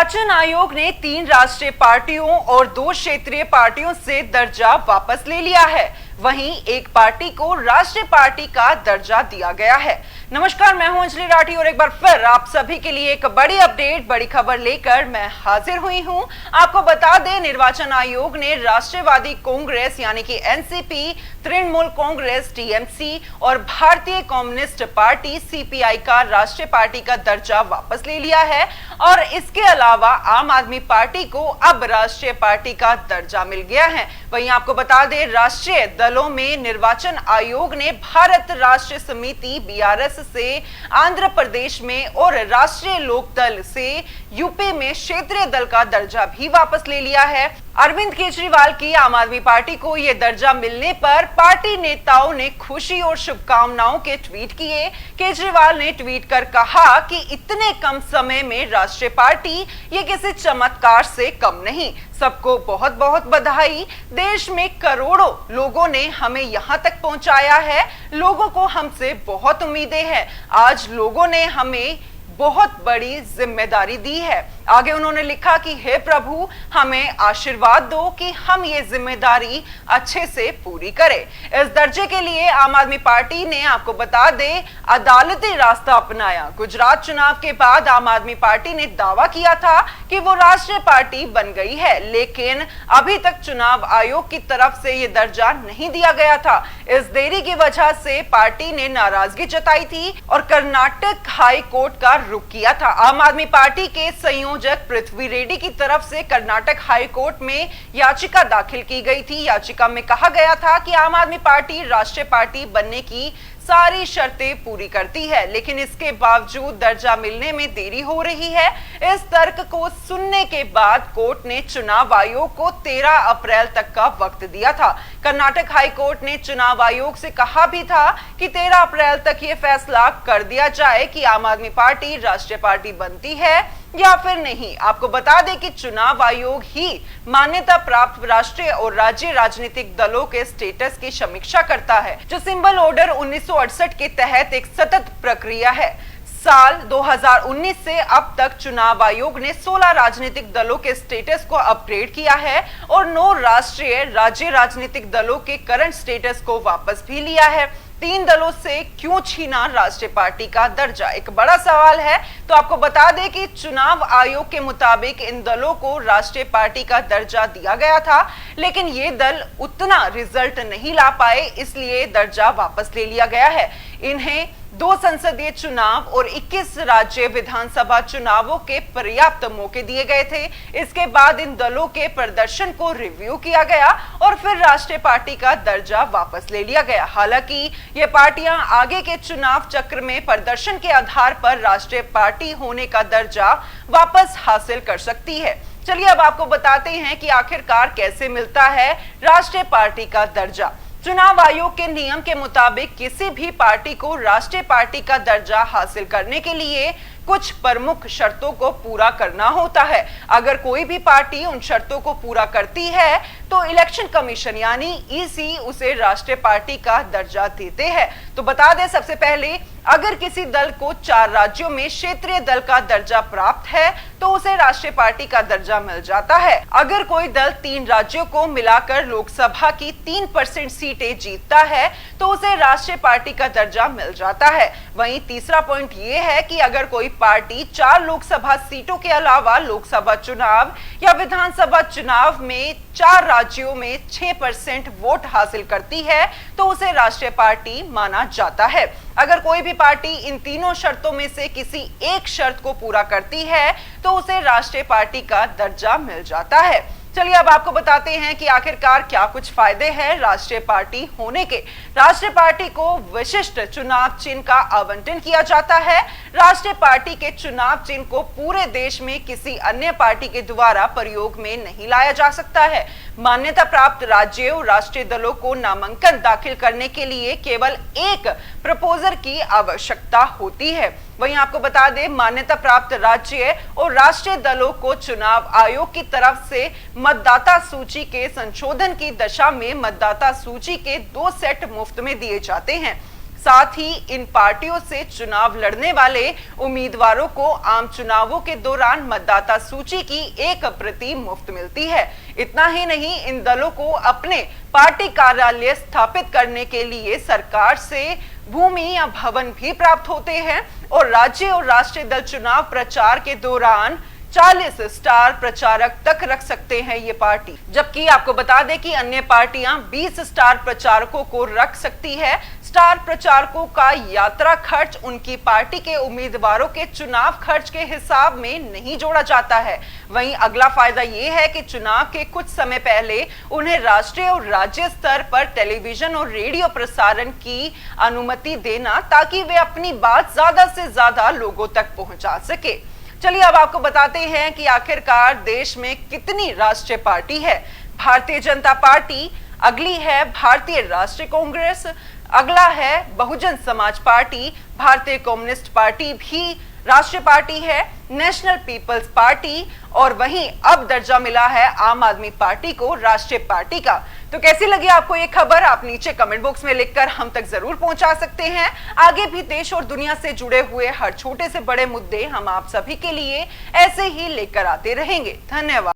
निर्वाचन आयोग ने 3 राष्ट्रीय पार्टियों और 2 क्षेत्रीय पार्टियों से दर्जा वापस ले लिया है। वहीं एक पार्टी को राष्ट्रीय पार्टी का दर्जा दिया गया है। नमस्कार, मैं हूं अंजलि राठी और एक बार फिर आप सभी के लिए एक बड़ी अपडेट, बड़ी खबर लेकर मैं हाजिर हुई हूं। आपको बता दें, निर्वाचन आयोग ने राष्ट्रवादी कांग्रेस यानी कि एनसीपी, तृणमूल कांग्रेस टीएमसी और भारतीय कम्युनिस्ट पार्टी सीपीआई का राष्ट्रीय पार्टी का दर्जा वापस ले लिया है और इसके अलावा आम आदमी पार्टी को अब राष्ट्रीय पार्टी का दर्जा मिल गया है। वहीं आपको बता दें, राष्ट्रीय दलों में निर्वाचन आयोग ने भारत राष्ट्र समिति बीआरएस से आंध्र प्रदेश में और राष्ट्रीय लोकदल से यूपी में क्षेत्रीय दल का दर्जा भी वापस ले लिया है। अरविंद केजरीवाल की आम आदमी पार्टी को यह दर्जा मिलने पर पार्टी नेताओं ने खुशी और शुभकामनाओं के ट्वीट किए। केजरीवाल ने ट्वीट कर कहा कि इतने कम समय में राष्ट्रीय पार्टी ये किसी चमत्कार से कम नहीं। सबको बहुत बहुत बधाई। देश में करोड़ों लोगों ने हमें यहाँ तक पहुंचाया है। लोगों को हमसे बहुत उम्मीदें हैं। आज लोगों ने हमें बहुत बड़ी जिम्मेदारी दी है। आगे उन्होंने लिखा कि हे प्रभु, हमें आशीर्वाद दो कि हम ये जिम्मेदारी अच्छे से पूरी करें। इस दर्जे के लिए आम आदमी पार्टी ने, आपको बता दें, अदालती रास्ता अपनाया। गुजरात चुनाव के बाद आम आदमी पार्टी ने दावा किया था कि वो राष्ट्रीय पार्टी बन गई है, लेकिन अभी तक चुनाव आयोग की तरफ से ये दर्जा नहीं दिया गया था। इस देरी की वजह से पार्टी ने नाराजगी जताई थी और कर्नाटक हाई कोर्ट का रुख किया था। आम आदमी पार्टी के संयोजक पृथ्वी रेड्डी की तरफ से कर्नाटक हाई कोर्ट में याचिका दाखिल की गई थी। याचिका में कहा गया था कि आम आदमी पार्टी राष्ट्रीय पार्टी बनने की सारी शर्तें पूरी करती है, लेकिन इसके बावजूद दर्जा मिलने में देरी हो रही है। इस तर्क को सुनने के बाद कोर्ट ने चुनाव आयोग को 13 अप्रैल तक का वक्त दिया था। कर्नाटक हाई कोर्ट ने चुनाव आयोग से कहा भी था कि 13 अप्रैल तक यह फैसला कर दिया जाए कि आम आदमी पार्टी राष्ट्रीय पार्टी बनती है या फिर नहीं। आपको बता दें कि चुनाव आयोग ही मान्यता प्राप्त राष्ट्रीय और राज्य राजनीतिक दलों के स्टेटस की समीक्षा करता है, जो सिंबल ऑर्डर 1968 के तहत एक सतत प्रक्रिया है। साल 2019 से अब तक चुनाव आयोग ने 16 राजनीतिक दलों के स्टेटस को अपग्रेड किया है और 9 राष्ट्रीय राज्य राजनीतिक दलों के करंट स्टेटस को वापस भी लिया है। 3 दलों से क्यों छीना राष्ट्रीय पार्टी का दर्जा, एक बड़ा सवाल है। तो आपको बता दें कि चुनाव आयोग के मुताबिक इन दलों को राष्ट्रीय पार्टी का दर्जा दिया गया था, लेकिन ये दल उतना रिजल्ट नहीं ला पाए, इसलिए दर्जा वापस ले लिया गया है। इन्हें 2 संसदीय चुनाव और 21 राज्य विधानसभा चुनावों के पर्याप्त मौके दिए गए थे। इसके बाद इन दलों के प्रदर्शन को रिव्यू किया गया और फिर राष्ट्रीय पार्टी का दर्जा वापस ले लिया गया। हालांकि ये पार्टियां आगे के चुनाव चक्र में प्रदर्शन के आधार पर राष्ट्रीय पार्टी होने का दर्जा वापस हासिल कर सकती है। चलिए अब आपको बताते हैं कि आखिरकार कैसे मिलता है राष्ट्रीय पार्टी का दर्जा। चुनाव आयोग के नियम के मुताबिक किसी भी पार्टी को राष्ट्रीय पार्टी का दर्जा हासिल करने के लिए कुछ प्रमुख शर्तों को पूरा करना होता है। अगर कोई भी पार्टी उन शर्तों को पूरा करती है तो इलेक्शन कमीशन यानी ईसी उसे राष्ट्रीय पार्टी का दर्जा देते हैं। तो बता दें, सबसे पहले अगर किसी दल को 4 राज्यों में क्षेत्रीय दल का दर्जा प्राप्त है तो उसे राष्ट्रीय पार्टी का दर्जा मिल जाता है। अगर कोई दल 3 राज्यों को मिलाकर लोकसभा की 3% सीटें जीतता है तो उसे राष्ट्रीय पार्टी का दर्जा मिल जाता है। वहीं तीसरा पॉइंट ये है कि अगर कोई पार्टी 4 लोकसभा सीटों के अलावा लोकसभा चुनाव या विधानसभा चुनाव में 4 राज्यों में 6% वोट हासिल करती है तो उसे राष्ट्रीय पार्टी माना जाता है। अगर कोई भी पार्टी इन तीनों शर्तों में से किसी एक शर्त को पूरा करती है तो उसे राष्ट्रीय पार्टी का दर्जा मिल जाता है। चलिए अब आपको बताते हैं कि आखिरकार क्या कुछ फायदे हैं राष्ट्रीय पार्टी होने के। राष्ट्रीय पार्टी को विशिष्ट चुनाव चिन्ह का आवंटन किया जाता है। राष्ट्रीय पार्टी के चुनाव चिन्ह को पूरे देश में किसी अन्य पार्टी के द्वारा प्रयोग में नहीं लाया जा सकता है। मान्यता प्राप्त राज्य और राष्ट्रीय दलों को नामांकन दाखिल करने के लिए केवल एक प्रपोजल की आवश्यकता होती है। वहीं आपको बता दें, मान्यता प्राप्त राज्य और राष्ट्रीय दलों को चुनाव आयोग की तरफ से मतदाता सूची के संशोधन की दशा में मतदाता सूची के 2 सेट मुफ्त में दिए जाते हैं। साथ ही इन पार्टियों से चुनाव लड़ने वाले उम्मीदवारों को आम चुनावों के दौरान मतदाता सूची की एक प्रति मुफ्त मिलती है। इतना ही नहीं, इन दलों को अपने पार्टी कार्यालय स्थापित करने के लिए सरकार से भूमि या भवन भी प्राप्त होते हैं और राज्य और राष्ट्रीय दल चुनाव प्रचार के दौरान 40 स्टार प्रचारक तक रख सकते हैं ये पार्टी। जबकि आपको बता दें कि अन्य पार्टियां 20 स्टार प्रचारकों को रख सकती है। स्टार प्रचारकों का यात्रा खर्च उनकी पार्टी के उम्मीदवारों के चुनाव खर्च के हिसाब में नहीं जोड़ा जाता है। वहीं अगला फायदा ये है कि चुनाव के कुछ समय पहले उन्हें राष्ट्रीय और राज्य स्तर पर टेलीविजन और रेडियो प्रसारण की अनुमति देना, ताकि वे अपनी बात ज्यादा से ज्यादा लोगों तक पहुंचा सके। चलिए अब आपको बताते हैं कि आखिरकार देश में कितनी राष्ट्रीय पार्टी है। भारतीय जनता पार्टी, अगली है भारतीय राष्ट्रीय कांग्रेस, अगला है बहुजन समाज पार्टी, भारतीय कम्युनिस्ट पार्टी भी राष्ट्रीय पार्टी है, नेशनल पीपल्स पार्टी, और वहीं अब दर्जा मिला है आम आदमी पार्टी को राष्ट्रीय पार्टी का। तो कैसी लगी आपको ये खबर, आप नीचे कमेंट बॉक्स में लिखकर हम तक जरूर पहुंचा सकते हैं। आगे भी देश और दुनिया से जुड़े हुए हर छोटे से बड़े मुद्दे हम आप सभी के लिए ऐसे ही लेकर आते रहेंगे। धन्यवाद।